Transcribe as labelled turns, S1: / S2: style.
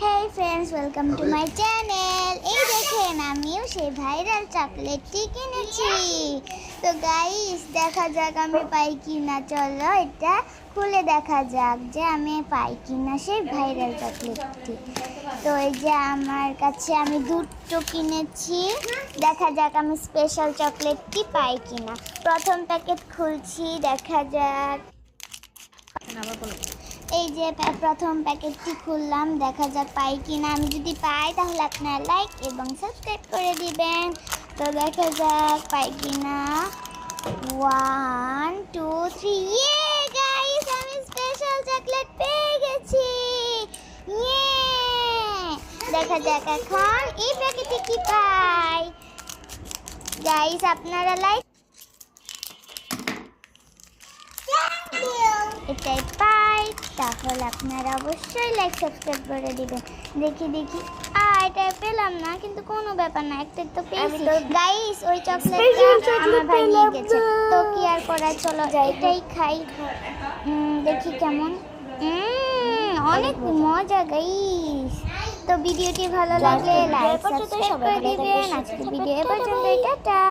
S1: Hey friends, welcome to my channel. এই দেখেন, আমিও সেই ভাইরাল চকলেটটি কিনেছি। তো গাইস, দেখা যাক আমি পাই কিনা। চলো এটা খুলে দেখা যাক যে আমি পাই কিনা সেই ভাইরাল চকলেটটি। তো এই যে আমার কাছে আমি দুটো কিনেছি। দেখা যাক আমি স্পেশাল চকলেটটি পাই কিনা। প্রথম প্যাকেট খুলছি, দেখা যাক। এই যে প্রথম প্যাকেটটি খুললাম, দেখা যাক পাই কিনা। আমি যদি পাই তাহলে আপনারা লাইক এবং সাবস্ক্রাইব করে দিবেন। তো দেখা যাক পাই কিনা। 1 2 3, ইয়ে গাইস, আমি স্পেশাল চকলেট পেয়ে গেছি। ইয়ে, দেখা যাক এখন এই প্যাকেটে কি পাই। গাইস, আপনারা লাইক এটাই পাই, তাহলে আপনারা অবশ্যই লাইক সাবস্ক্রাইব করে দিবেন। দেখি এটা পেলাম না, কিন্তু কোনো ব্যাপার না, একটা তো পেয়েছি। গাইস, ওই চকলেটটা আমার ভাই নিয়ে গেছে, তো কি আর করার, চলো এটাই খাই। দেখি কেমন। অনেক মজা গাইস। তো ভিডিওটি ভালো লাগলে লাইক সাবস্ক্রাইব করে দিবেন। আজকে ভিডিও এ পর্যন্তই, টাটা।